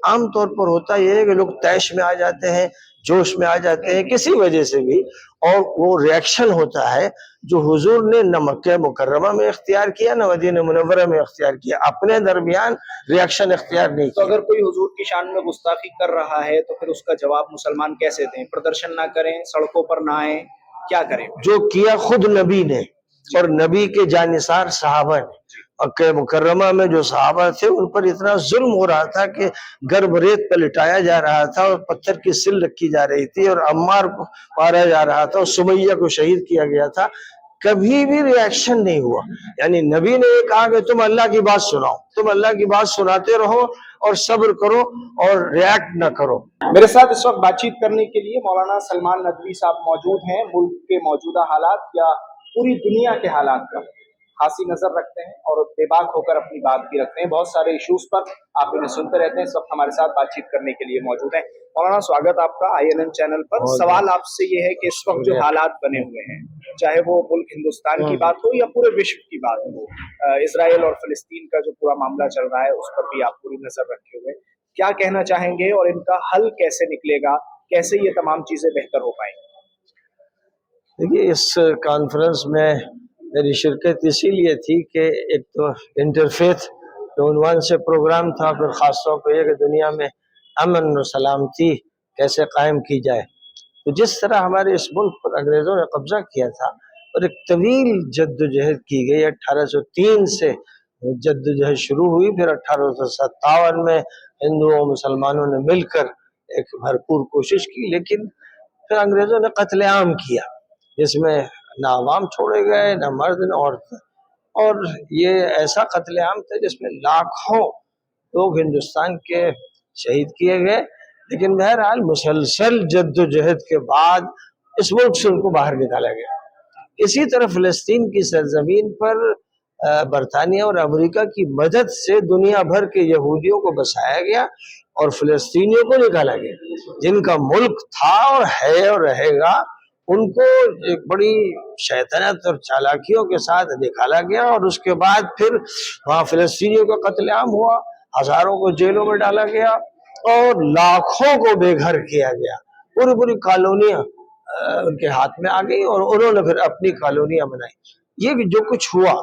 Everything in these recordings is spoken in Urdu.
عام طور پر ہوتا یہ ہے کہ لوگ طیش میں آ جاتے ہیں، جوش میں آ جاتے ہیں کسی وجہ سے بھی، اور وہ ریاکشن ہوتا ہے جو حضور نے نہ مکہ مکرمہ میں اختیار کیا نہ مدینہ منورہ میں اختیار کیا، اپنے درمیان ریاکشن اختیار نہیں تو کیا۔ اگر کوئی حضور کی شان میں گستاخی کر رہا ہے تو پھر اس کا جواب مسلمان کیسے دیں؟ پردرشن نہ کریں، سڑکوں پر نہ آئیں، کیا کریں؟ جو کیا خود نبی نے اور نبی کے جانثار صحابہ نے، مکہ مکرمہ میں جو صحابہ تھے ان پر اتنا ظلم ہو رہا تھا کہ گرم ریت پہ لٹایا جا رہا تھا اور پتھر کی سل رکھی جا رہی تھی اور عمار کو مارا جا رہا تھا اور سمیہ کو شہید کیا گیا تھا، کبھی بھی ریاکشن نہیں ہوا۔ یعنی نبی نے یہ کہا کہ تم اللہ کی بات سناؤ، تم اللہ کی بات سناتے رہو اور صبر کرو اور ریاکٹ نہ کرو۔ میرے ساتھ اس وقت بات چیت کرنے کے لیے مولانا سلمان ندوی صاحب موجود ہیں۔ ملک کے موجودہ حالات یا پوری دنیا کے حالات کا خاصی نظر رکھتے ہیں اور بے باک ہو کر اپنی بات بھی رکھتے ہیں۔ بہت سارے ایشوز پر آپ انہیں سنتے رہتے ہیں، اس وقت ہمارے ساتھ بات چیت کرنے کے لیے موجود ہیں۔ مولانا سواگت آپ کا INN چینل پر۔ سوال آپ سے یہ ہے کہ اس وقت جو حالات بنے ہوئے ہیں، چاہے وہ ملک ہندوستان کی بات ہو یا پورے وشو کی بات ہو، اسرائیل اور فلسطین کا جو پورا معاملہ چل رہا ہے اس پر بھی آپ پوری نظر رکھے ہوئے، کیا کہنا چاہیں گے اور ان کا حل کیسے نکلے گا؟ کیسے یہ تمام چیزیں بہتر ہو پائیں گی؟ دیکھیے، اس کانفرنس میں میری شرکت اسی لیے تھی کہ ایک تو انٹرفیتھ کے عنوان سے پروگرام تھا، پھر خاص طور پہ یہ کہ دنیا میں امن و سلامتی کیسے قائم کی جائے۔ تو جس طرح ہمارے اس ملک پر انگریزوں نے قبضہ کیا تھا اور ایک طویل جد و جہد کی گئی، 1803 سے جد و جہد شروع ہوئی، پھر 1857 میں ہندوؤں اور مسلمانوں نے مل کر ایک بھرپور کوشش کی، لیکن پھر انگریزوں نے قتل عام کیا جس میں نہ عوام چھوڑے گئے، نہ مرد نہ عورت، اور یہ ایسا قتل عام تھا جس میں لاکھوں لوگ ہندوستان کے شہید کیے گئے۔ لیکن بہرحال مسلسل جد و جہد کے بعد اس ملک سے ان کو باہر نکالا گیا۔ اسی طرح فلسطین کی سرزمین پر برطانیہ اور امریکہ کی مدد سے دنیا بھر کے یہودیوں کو بسایا گیا اور فلسطینیوں کو نکالا گیا، جن کا ملک تھا اور ہے اور رہے گا، ان کو ایک بڑی شیطنت اور چالاکیوں کے ساتھ نکالا گیا، اور اس کے بعد پھر وہاں فلسطینیوں کا قتل عام ہوا، ہزاروں کو جیلوں میں ڈالا گیا اور لاکھوں کو بے گھر کیا گیا۔ پوری پوری کالونیاں ان کے ہاتھ میں آ گئی اور انہوں نے پھر اپنی کالونیاں بنائی۔ یہ جو کچھ ہوا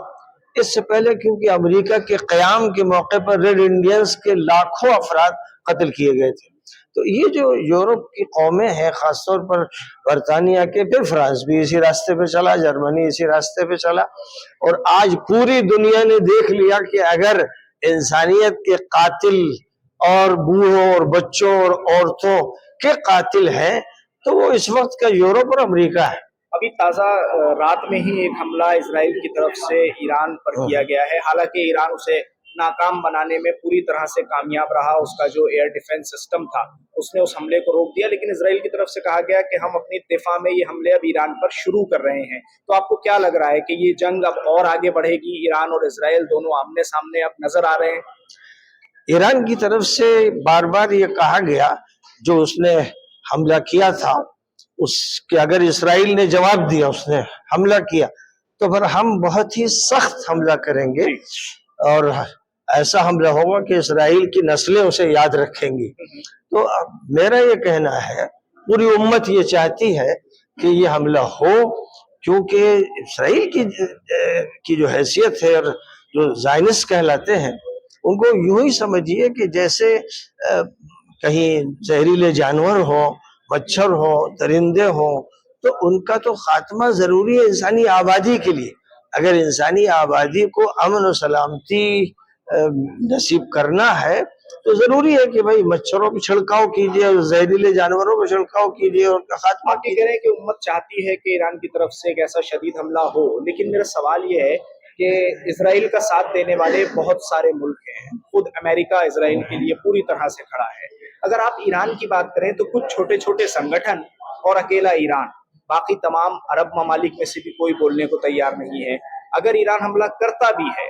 اس سے پہلے، کیونکہ امریکہ کے قیام کے موقع پر ریڈ انڈینز کے لاکھوں افراد قتل کیے گئے تھے۔ تو یہ جو یورپ کی قومیں ہیں، خاص طور پر برطانیہ کے، پھر فرانس بھی اسی راستے پہ چلا، جرمنی اسی راستے پہ چلا، اور آج پوری دنیا نے دیکھ لیا کہ اگر انسانیت کے قاتل اور بوڑھوں اور بچوں اور عورتوں کے قاتل ہیں تو وہ اس وقت کا یورپ اور امریکہ ہے۔ ابھی تازہ رات میں ہی ایک حملہ اسرائیل کی طرف سے ایران پر کیا گیا ہے، حالانکہ ایران اسے ناکام بنانے میں پوری طرح سے کامیاب رہا، اس کا جو ایئر ڈیفنس سسٹم تھا اس نے اس حملے کو روک دیا، لیکن اسرائیل کی طرف سے کہا گیا کہ ہم اپنی دفاع میں یہ حملے اب ایران پر شروع کر رہے ہیں۔ تو آپ کو کیا لگ رہا ہے کہ یہ جنگ اب اور آگے بڑھے گی؟ ایران اور اسرائیل دونوں آمنے سامنے اب نظر آ رہے ہیں۔ ایران کی طرف سے بار بار یہ کہا گیا، جو اس نے حملہ کیا تھا اس کے اگر اسرائیل نے جواب دیا، اس نے حملہ کیا، تو پھر ہم بہت ہی سخت حملہ کریں گے اور ایسا حملہ ہوگا کہ اسرائیل کی نسلیں اسے یاد رکھیں گی۔ تو میرا یہ کہنا ہے، پوری امت یہ چاہتی ہے کہ یہ حملہ ہو، کیونکہ اسرائیل کی جو حیثیت ہے اور جو زائنسٹ کہلاتے ہیں، ان کو یوں ہی سمجھیے کہ جیسے کہیں زہریلے جانور ہو، مچھر ہو، درندے ہوں، تو ان کا تو خاتمہ ضروری ہے انسانی آبادی کے لیے۔ اگر انسانی آبادی کو امن و سلامتی نصیب کرنا ہے تو ضروری ہے کہ بھائی مچھروں پہ چھڑکاؤ کیجیے اور زہریلے جانوروں پہ چھڑکاؤ کیجیے اور ان کا خاتمہ آپ یہ کہہ رہے ہیں کہ امت چاہتی ہے کہ ایران کی طرف سے ایک ایسا شدید حملہ ہو، لیکن میرا سوال یہ ہے کہ اسرائیل کا ساتھ دینے والے بہت سارے ملک ہیں، خود امریکہ اسرائیل کے لیے پوری طرح سے کھڑا ہے۔ اگر آپ ایران کی بات کریں تو کچھ چھوٹے چھوٹے سنگٹھن اور اکیلا ایران، باقی تمام عرب ممالک میں سے بھی کوئی بولنے کو تیار نہیں ہے۔ اگر ایران حملہ کرتا بھی ہے